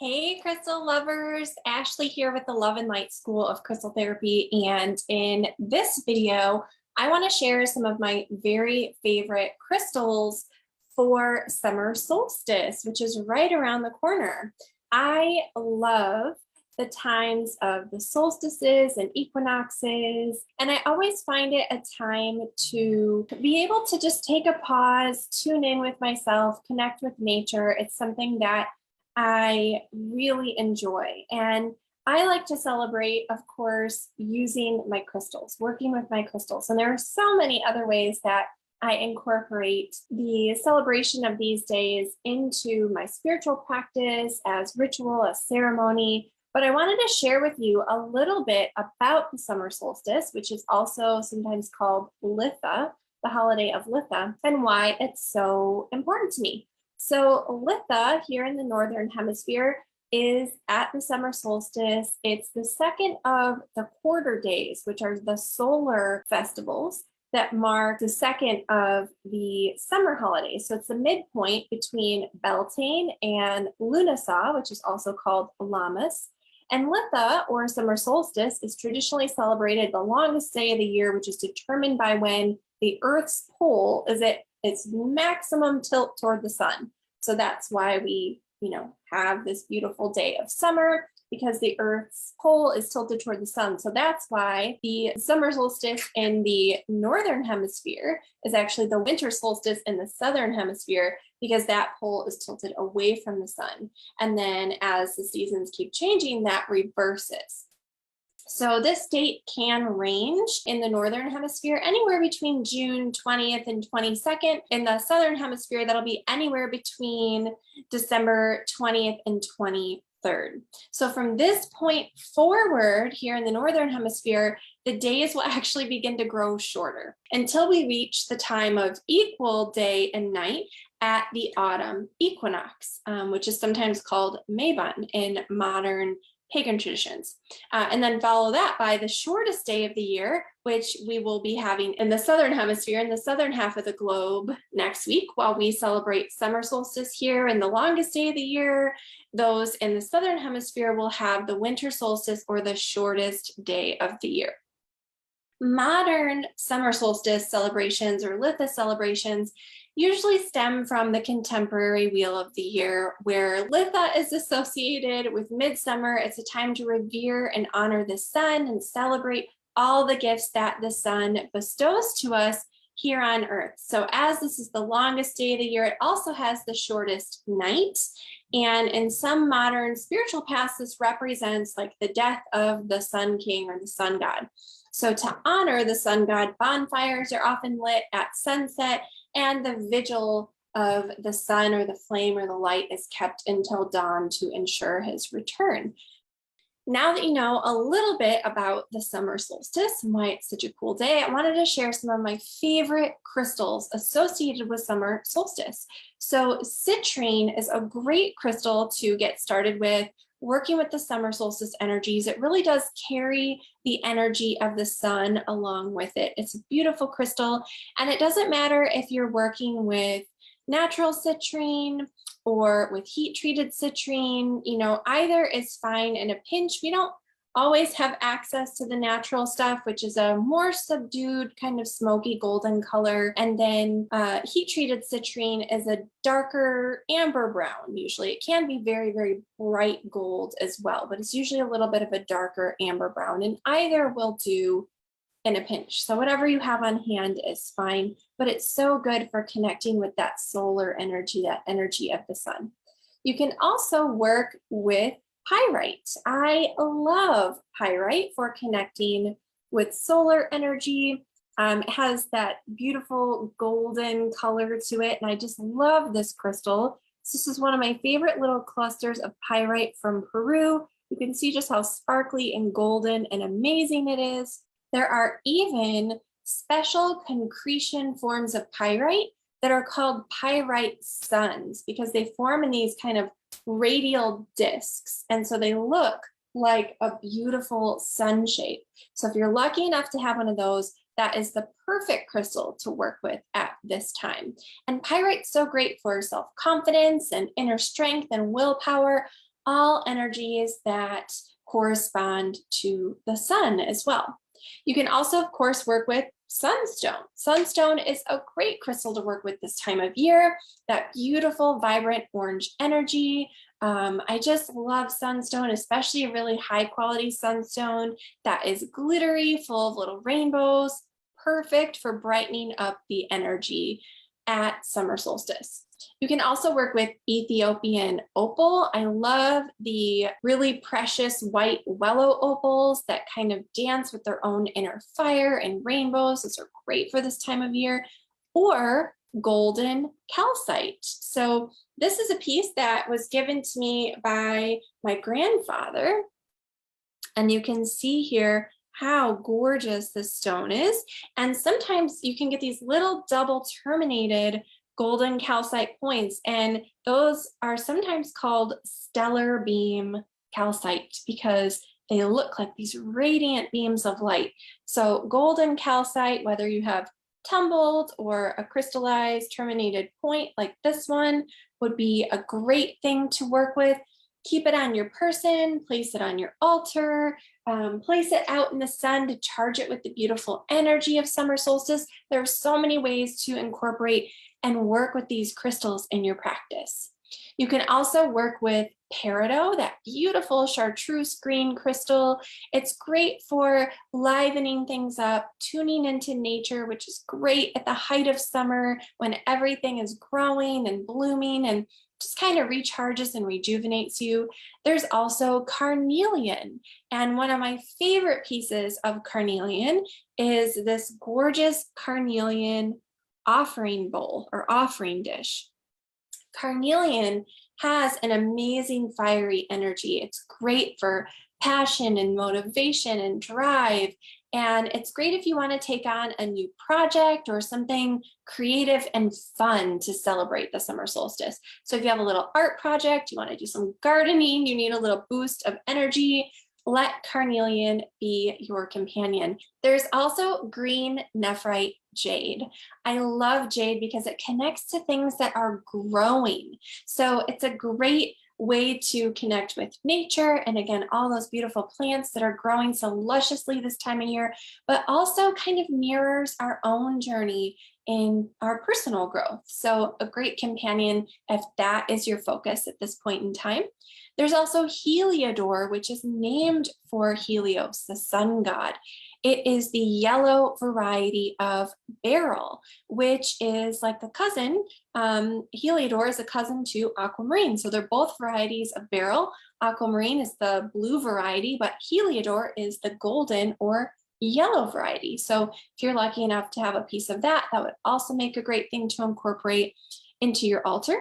Hey, crystal lovers, Ashley here with the Love and Light School of Crystal Therapy. And in this video, I want to share some of my very favorite crystals for summer solstice, which is right around the corner. I love the times of the solstices and equinoxes, and I always find it a time to be able to just take a pause, tune in with myself, connect with nature. It's something that I really enjoy. And I like to celebrate, of course, using my crystals, working with my crystals. And there are so many other ways that I incorporate the celebration of these days into my spiritual practice as ritual, as ceremony. But I wanted to share with you a little bit about the summer solstice, which is also sometimes called Litha, the holiday of Litha, and why it's so important to me. So Litha here in the Northern Hemisphere is at the summer solstice. It's the second of the quarter days, which are the solar festivals that mark the second of the summer holidays. So it's the midpoint between Beltane and Lughnasadh, which is also called Lammas. And Litha, or summer solstice, is traditionally celebrated the longest day of the year, which is determined by when the Earth's pole is at its maximum tilt toward the sun. So that's why we, have this beautiful day of summer, because the Earth's pole is tilted toward the sun. So that's why the summer solstice in the Northern Hemisphere is actually the winter solstice in the Southern Hemisphere, because that pole is tilted away from the sun. And then as the seasons keep changing, that reverses. So this date can range in the Northern Hemisphere anywhere between June 20th and 22nd. In the Southern Hemisphere, that'll be anywhere between December 20th and 23rd. So from this point forward here in the Northern Hemisphere, the days will actually begin to grow shorter until we reach the time of equal day and night at the autumn equinox, which is sometimes called Mabon in modern pagan traditions. And then follow that by the shortest day of the year, which we will be having in the Southern Hemisphere, in the southern half of the globe next week, while we celebrate summer solstice here. And the longest day of the year, those in the Southern Hemisphere will have the winter solstice, or the shortest day of the year. Modern summer solstice celebrations, or Litha celebrations, usually stem from the contemporary wheel of the year, where Litha is associated with midsummer. It's a time to revere and honor the sun and celebrate all the gifts that the sun bestows to us here on Earth. So as this is the longest day of the year, it also has the shortest night. And in some modern spiritual paths, this represents like the death of the sun king or the sun god. So to honor the sun god, bonfires are often lit at sunset, and the vigil of the sun, or the flame, or the light is kept until dawn to ensure his return. Now that you know a little bit about the summer solstice and why it's such a cool day, I wanted to share some of my favorite crystals associated with summer solstice. So citrine is a great crystal to get started with. Working with the summer solstice energies, it really does carry the energy of the sun along with it. It's a beautiful crystal, and it doesn't matter if you're working with natural citrine or with heat-treated citrine, either is fine in a pinch. We don't always have access to the natural stuff, which is a more subdued kind of smoky golden color. And then heat-treated citrine is a darker amber brown. Usually it can be very, very bright gold as well, but it's usually a little bit of a darker amber brown, and either will do in a pinch. So whatever you have on hand is fine, but it's so good for connecting with that solar energy, that energy of the sun. You can also work with pyrite. I love pyrite for connecting with solar energy. It has that beautiful golden color to it, and I just love this crystal. This is one of my favorite little clusters of pyrite from Peru. You can see just how sparkly and golden and amazing it is. There are even special concretion forms of pyrite that are called pyrite suns, because they form in these kind of radial discs. And so they look like a beautiful sun shape. So if you're lucky enough to have one of those, that is the perfect crystal to work with at this time. And pyrite's so great for self-confidence and inner strength and willpower. all energies that correspond to the sun as well. You can also, of course, work with Sunstone. Sunstone is a great crystal to work with this time of year, that beautiful, vibrant orange energy. I just love Sunstone, especially a really high quality Sunstone that is glittery, full of little rainbows, perfect for brightening up the energy at summer solstice. You can also work with Ethiopian opal. I love the really precious white willow opals that kind of dance with their own inner fire and rainbows. Those are great for this time of year. Or golden calcite. So this is a piece that was given to me by my grandfather. And you can see here how gorgeous this stone is. And sometimes you can get these little double terminated golden calcite points, and those are sometimes called stellar beam calcite because they look like these radiant beams of light. So golden calcite, whether you have tumbled or a crystallized terminated point like this one, would be a great thing to work with. Keep it on your person, place it on your altar, place it out in the sun to charge it with the beautiful energy of summer solstice. There are so many ways to incorporate and work with these crystals in your practice. You can also work with peridot, that beautiful chartreuse green crystal. It's great for livening things up, tuning into nature, which is great at the height of summer when everything is growing and blooming and just kind of recharges and rejuvenates you. There's also carnelian. And one of my favorite pieces of carnelian is this gorgeous carnelian offering bowl or offering dish. Carnelian has an amazing fiery energy. It's great for passion and motivation and drive. And it's great if you want to take on a new project or something creative and fun to celebrate the summer solstice. So if you have a little art project, you want to do some gardening, you need a little boost of energy, let carnelian be your companion. There's also green nephrite jade. I love jade because it connects to things that are growing. So it's a great way to connect with nature and again all those beautiful plants that are growing so lusciously this time of year, but also kind of mirrors our own journey in our personal growth. So a great companion if that is your focus at this point in time. There's also Heliodor, which is named for Helios, the sun god. It is the yellow variety of beryl, which is like the cousin. Heliodor is a cousin to aquamarine. So they're both varieties of beryl. Aquamarine is the blue variety, but Heliodor is the golden or yellow variety. So if you're lucky enough to have a piece of that, that would also make a great thing to incorporate into your altar.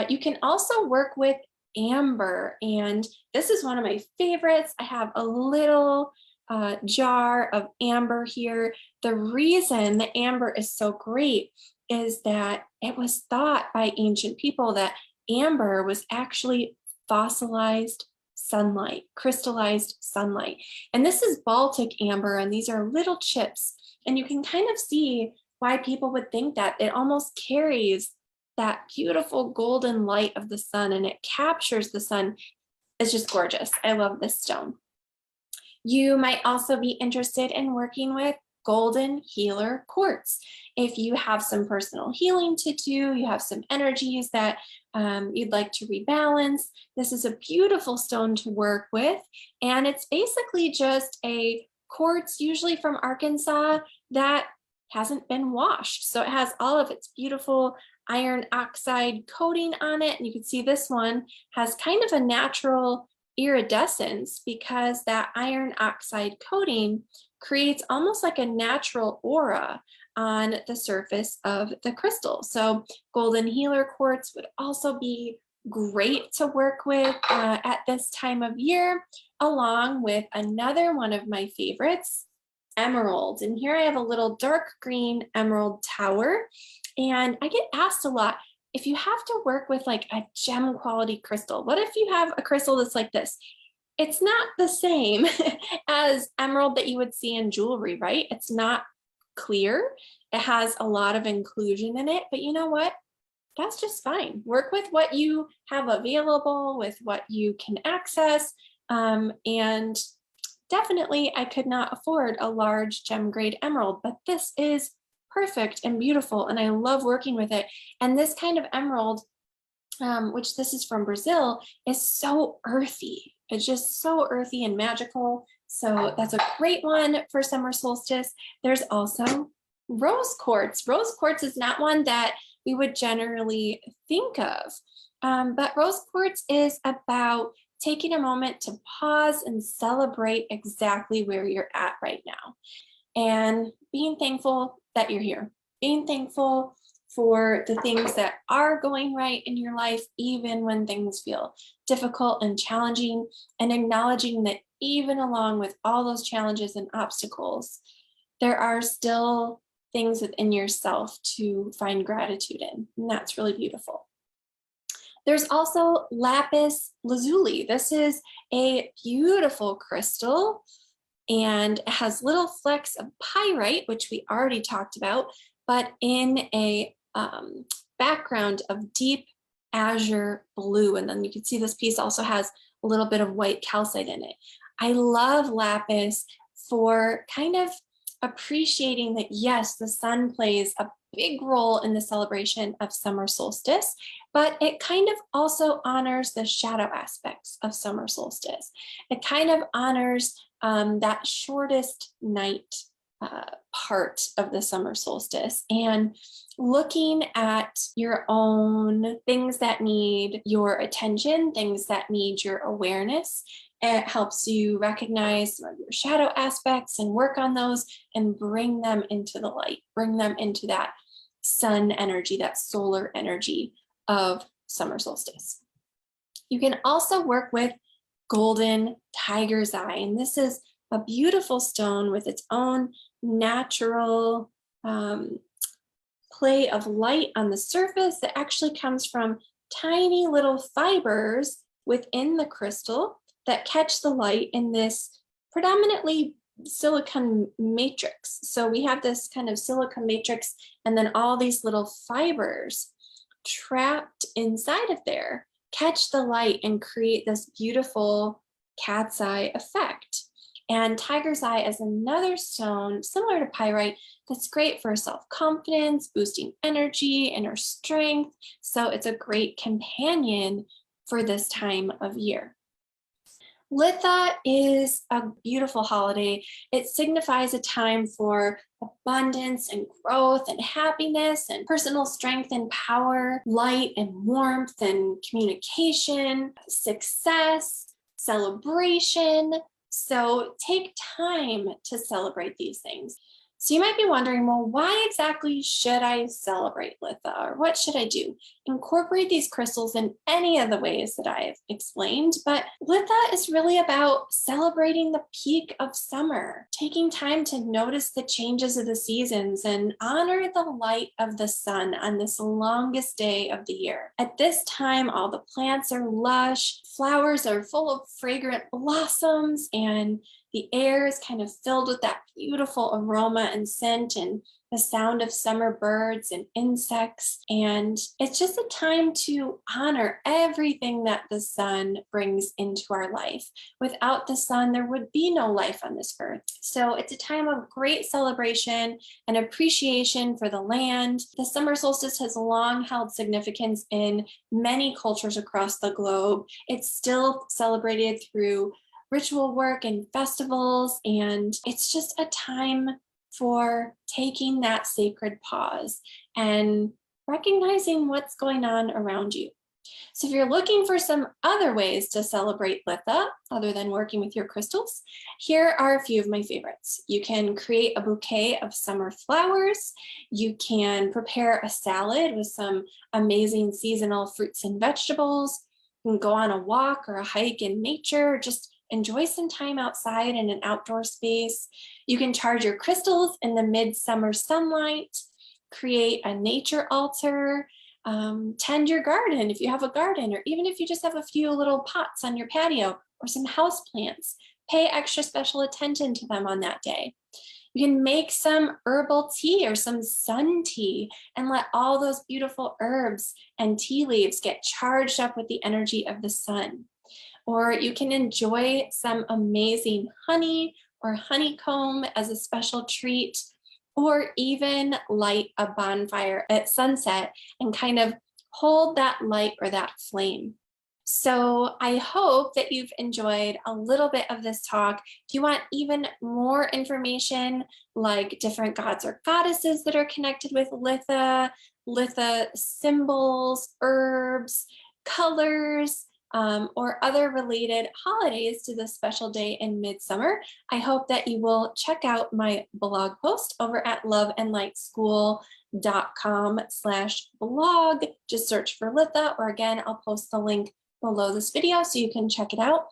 You can also work with amber, and this is one of my favorites. I have a little jar of amber here. The reason the amber is so great is that it was thought by ancient people that amber was actually fossilized sunlight, crystallized sunlight. And this is Baltic amber, and these are little chips. And you can kind of see why people would think that it almost carries that beautiful golden light of the sun and it captures the sun. It's just gorgeous. I love this stone. You might also be interested in working with golden healer quartz. If you have some personal healing to do, you have some energies that you'd like to rebalance, this is a beautiful stone to work with. And it's basically just a quartz, usually from Arkansas, that hasn't been washed. So it has all of its beautiful iron oxide coating on it. And you can see this one has kind of a natural iridescence because that iron oxide coating creates almost like a natural aura on the surface of the crystal. So golden healer quartz would also be great to work with at this time of year, along with another one of my favorites, emerald. And here I have a little dark green emerald tower. And I get asked a lot, if you have to work with like a gem quality crystal, what if you have a crystal that's like this? It's not the same as emerald that you would see in jewelry, right? It's not clear. It has a lot of inclusion in it, but you know what? that's just fine. Work with what you have available, with what you can access. And definitely, I could not afford a large gem grade emerald, but this is perfect and beautiful, and I love working with it. And this kind of emerald, which this is from Brazil, is so earthy. It's just so earthy and magical. So that's a great one for summer solstice. There's also rose quartz. Rose quartz is not one that we would generally think of, but rose quartz is about taking a moment to pause and celebrate exactly where you're at right now and being thankful that you're here, being thankful for the things that are going right in your life, even when things feel difficult and challenging, and acknowledging that even along with all those challenges and obstacles, there are still things within yourself to find gratitude in, and that's really beautiful. There's also Lapis Lazuli. This is a beautiful crystal and it has little flecks of pyrite, which we already talked about, but in a background of deep azure blue. And then you can see this piece also has a little bit of white calcite in it. I love lapis for kind of appreciating that, yes, the sun plays a big role in the celebration of summer solstice, but it kind of also honors the shadow aspects of summer solstice. It kind of honors that shortest night part of the summer solstice, and looking at your own things that need your attention, things that need your awareness. It helps you recognize some of your shadow aspects and work on those and bring them into the light, bring them into that sun energy, that solar energy of summer solstice. You can also work with golden tiger's eye, and this is a beautiful stone with its own natural play of light on the surface that actually comes from tiny little fibers within the crystal that catch the light in this predominantly silicon matrix. So we have this kind of silicon matrix and then all these little fibers trapped inside of there catch the light and create this beautiful cat's eye effect. And tiger's eye is another stone similar to pyrite that's great for self-confidence, boosting energy, inner strength. So it's a great companion for this time of year. Litha is a beautiful holiday. It signifies a time for abundance and growth and happiness and personal strength and power, light and warmth and communication, success, celebration. So take time to celebrate these things. So you might be wondering, well, why exactly should I celebrate Litha, or what should I do? Incorporate these crystals in any of the ways that I've explained, but Litha is really about celebrating the peak of summer, taking time to notice the changes of the seasons and honor the light of the sun on this longest day of the year. At this time, all the plants are lush, flowers are full of fragrant blossoms, and the air is kind of filled with that beautiful aroma and scent and the sound of summer birds and insects. And it's just a time to honor everything that the sun brings into our life. Without the sun, there would be no life on this earth. So it's a time of great celebration and appreciation for the land. The summer solstice has long held significance in many cultures across the globe. It's still celebrated through ritual work and festivals, and it's just a time for taking that sacred pause and recognizing what's going on around you. So if you're looking for some other ways to celebrate Litha, other than working with your crystals, here are a few of my favorites. You can create a bouquet of summer flowers. You can prepare a salad with some amazing seasonal fruits and vegetables. You can go on a walk or a hike in nature, just enjoy some time outside in an outdoor space. You can charge your crystals in the midsummer sunlight, create a nature altar, tend your garden if you have a garden, or even if you just have a few little pots on your patio or some house plants, pay extra special attention to them on that day. You can make some herbal tea or some sun tea and let all those beautiful herbs and tea leaves get charged up with the energy of the sun. Or you can enjoy some amazing honey or honeycomb as a special treat, or even light a bonfire at sunset and kind of hold that light or that flame. So I hope that you've enjoyed a little bit of this talk. If you want even more information, like different gods or goddesses that are connected with Litha, Litha symbols, herbs, colors, or other related holidays to this special day in Midsummer, I hope that you will check out my blog post over at loveandlightschool.com/blog. Just search for Litha, or again, I'll post the link below this video so you can check it out.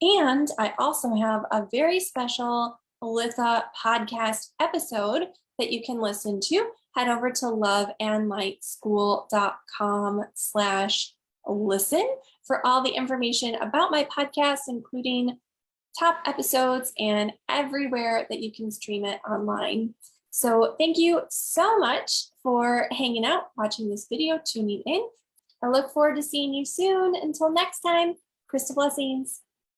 And I also have a very special Litha podcast episode that you can listen to. Head over to loveandlightschool.com/listen for all the information about my podcast, including top episodes and everywhere that you can stream it online. So thank you so much for hanging out, watching this video, tuning in. I look forward to seeing you soon. Until next time, crystal blessings.